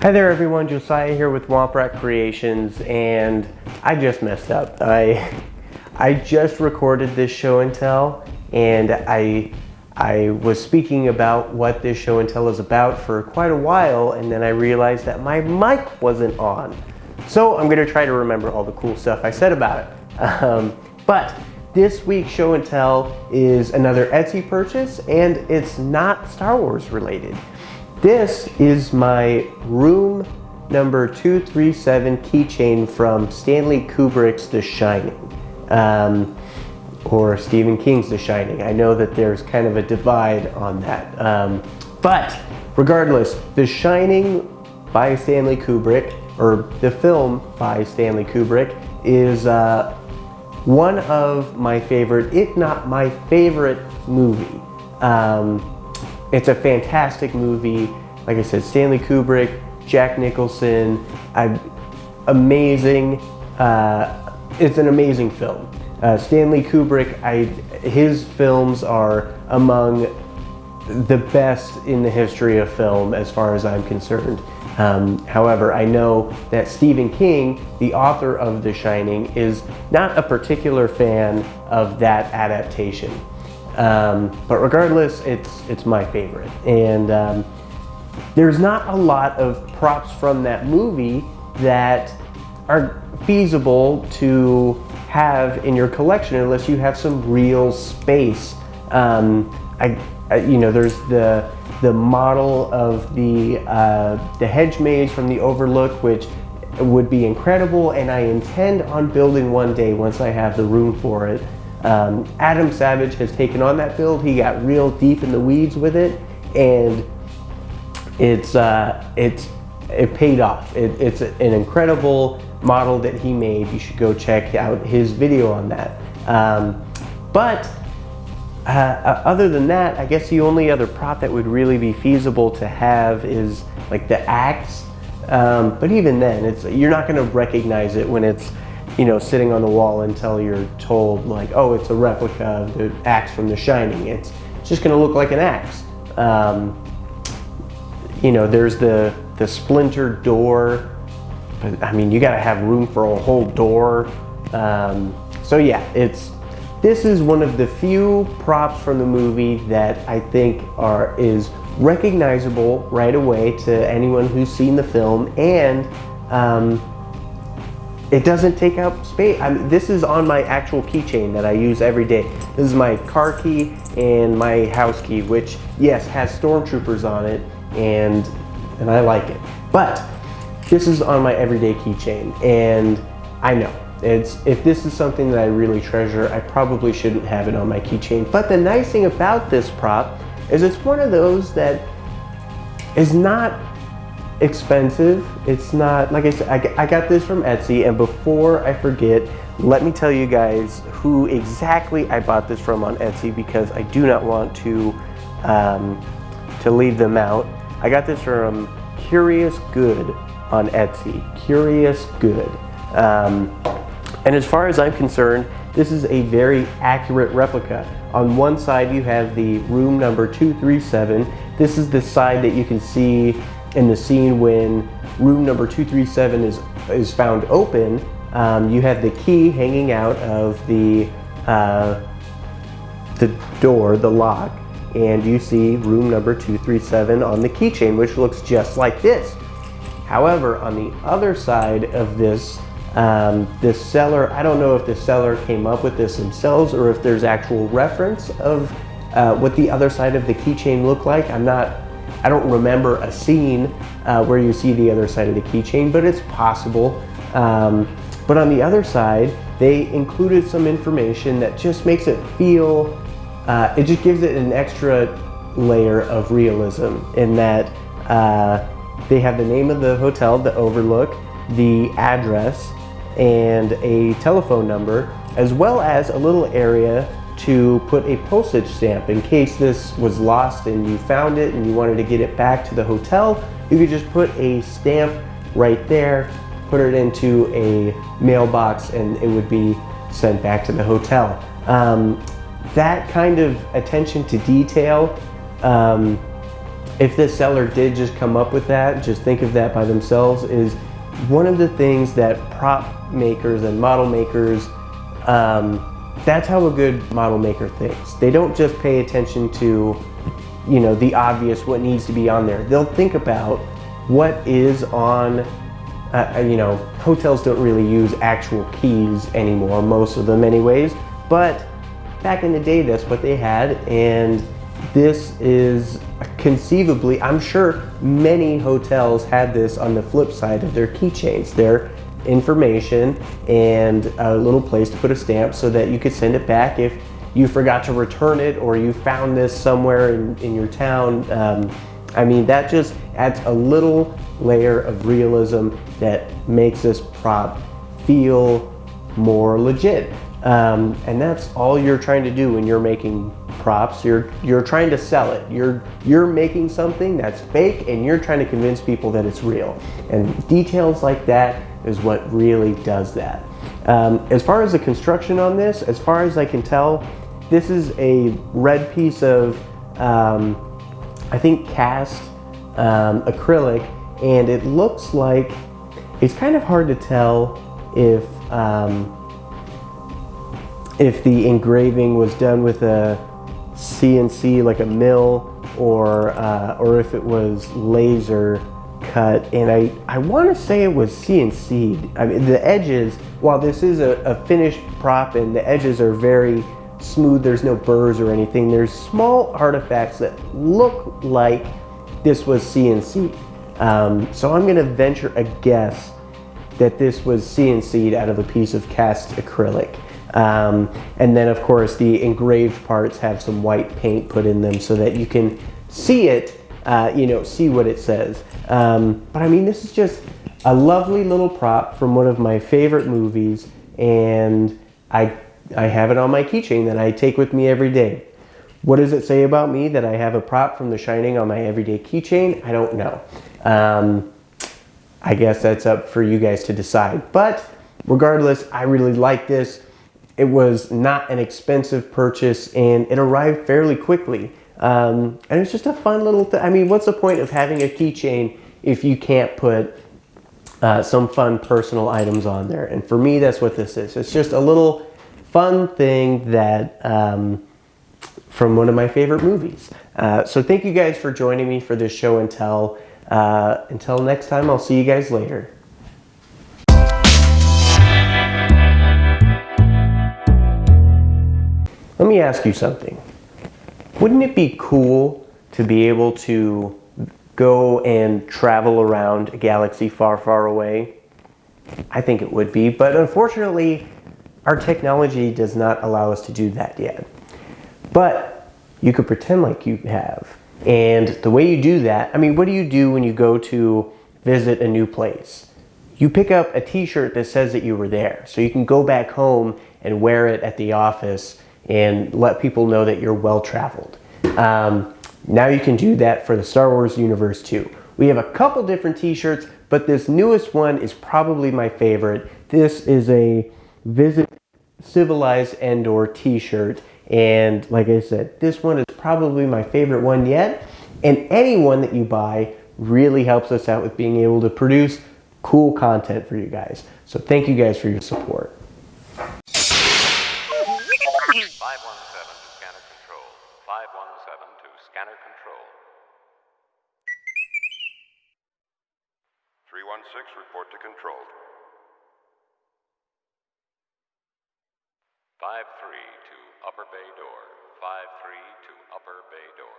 Hi there everyone, Josiah here with Womprat Creations, and I just messed up. I just recorded this show and tell, and I was speaking about what this show and tell is about for quite a while, and then I realized that my mic wasn't on. So I'm gonna try to remember all the cool stuff I said about it. But this week's show and tell is another Etsy purchase, and it's not Star Wars related. This is my room number 237 keychain from Stanley Kubrick's The Shining, or Stephen King's The Shining. I know that there's kind of a divide on that. But regardless, The Shining by Stanley Kubrick, or the film by Stanley Kubrick, is one of my favorite, if not my favorite movie. It's a fantastic movie. Like I said, Stanley Kubrick, Jack Nicholson, amazing. It's an amazing film. Stanley Kubrick, his films are among the best in the history of film as far as I'm concerned. However, I know that Stephen King, the author of The Shining, is not a particular fan of that adaptation. But regardless, it's my favorite. And there's not a lot of props from that movie that are feasible to have in your collection unless you have some real space. You know, there's the model of the hedge maze from the Overlook, which would be incredible, and I intend on building one day once I have the room for it. Adam Savage has taken on that build. He got real deep in the weeds with it, and it paid off. It's an incredible model that he made. You should go check out his video on that. Other than that, I guess the only other prop that would really be feasible to have is like the axe. But even then, you're not going to recognize it when it's, you know, sitting on the wall until you're told, like, oh, it's a replica of the axe from The Shining. It's just going to look like an axe. You know, there's the splintered door, but I mean, you got to have room for a whole door. So yeah, this is one of the few props from the movie that I think is recognizable right away to anyone who's seen the film, and it doesn't take up space. I mean, this is on my actual keychain that I use every day. This is my car key and my house key, which, yes, has stormtroopers on it, and I like it. But this is on my everyday keychain, and I know if this is something that I really treasure, I probably shouldn't have it on my keychain. But the nice thing about this prop is it's one of those that is not expensive. It's not, like I said, I got this from Etsy, and before I forget, let me tell you guys who exactly I bought this from on Etsy, because I do not want to leave them out. I got this from Curious Good on Etsy. Curious Good. And as far as I'm concerned, this is a very accurate replica. On one side you have the room number 237. This is the side that you can see in the scene when room number 237 is found open. You have the key hanging out of the door, the lock, and you see room number 237 on the keychain, which looks just like this. However, on the other side of this seller, I don't know if the seller came up with this themselves or if there's actual reference of what the other side of the keychain looked like. I don't remember a scene where you see the other side of the keychain, but it's possible. But on the other side, they included some information that just makes it feel, it just gives it an extra layer of realism in that they have the name of the hotel, the Overlook, the address, and a telephone number, as well as a little area to put a postage stamp in case this was lost and you found it and you wanted to get it back to the hotel. You could just put a stamp right there, put it into a mailbox, and it would be sent back to the hotel. That kind of attention to detail if the seller did just come up with that, just think of that by themselves, is one of the things that prop makers and model makers, that's how a good model maker thinks. They don't just pay attention to, you know, the obvious, what needs to be on there. They'll think about what is on, you know, hotels don't really use actual keys anymore, most of them anyways, but back in the day, that's what they had, and this is conceivably, I'm sure many hotels had this on the flip side of their keychains, their information and a little place to put a stamp so that you could send it back if you forgot to return it or you found this somewhere in your town. I mean, that just adds a little layer of realism that makes this prop feel more legit. And that's all you're trying to do when you're making props. You're trying to sell it. You're making something that's fake and you're trying to convince people that it's real. And details like that is what really does that. As far as the construction on this, as far as I can tell, this is a red piece of, I think, cast acrylic, and it looks like, it's kind of hard to tell if the engraving was done with a CNC, like a mill, or if it was laser cut. And I want to say it was CNC'd. I mean, the edges, while this is a finished prop and the edges are very smooth, there's no burrs or anything, there's small artifacts that look like this was CNC'd. So I'm going to venture a guess that this was CNC'd out of a piece of cast acrylic. And then of course the engraved parts have some white paint put in them so that you can see it, you know, see what it says. But I mean, this is just a lovely little prop from one of my favorite movies, and I have it on my keychain that I take with me every day. What does it say about me that I have a prop from The Shining on my everyday keychain? I don't know. I guess that's up for you guys to decide. But regardless, I really like this. It was not an expensive purchase and it arrived fairly quickly. And it's just a fun little thing. I mean, what's the point of having a keychain if you can't put some fun personal items on there? And for me, that's what this is. It's just a little fun thing that from one of my favorite movies. So thank you guys for joining me for this show and tell. Until next time, I'll see you guys later. Let me ask you something. Wouldn't it be cool to be able to go and travel around a galaxy far, far away? I think it would be, but unfortunately, our technology does not allow us to do that yet. But you could pretend like you have. And the way you do that, I mean, what do you do when you go to visit a new place? You pick up a t-shirt that says that you were there, so you can go back home and wear it at the office and let people know that you're well-traveled. Now you can do that for the Star Wars universe too. We have a couple different t-shirts, but this newest one is probably my favorite. This is a Visit Civilized Endor t-shirt, and like I said, this one is probably my favorite one yet, and any one that you buy really helps us out with being able to produce cool content for you guys. So thank you guys for your support. 517 to scanner control. 517 to scanner control. 316, report to control. 53 to upper bay door. 53 to upper bay door.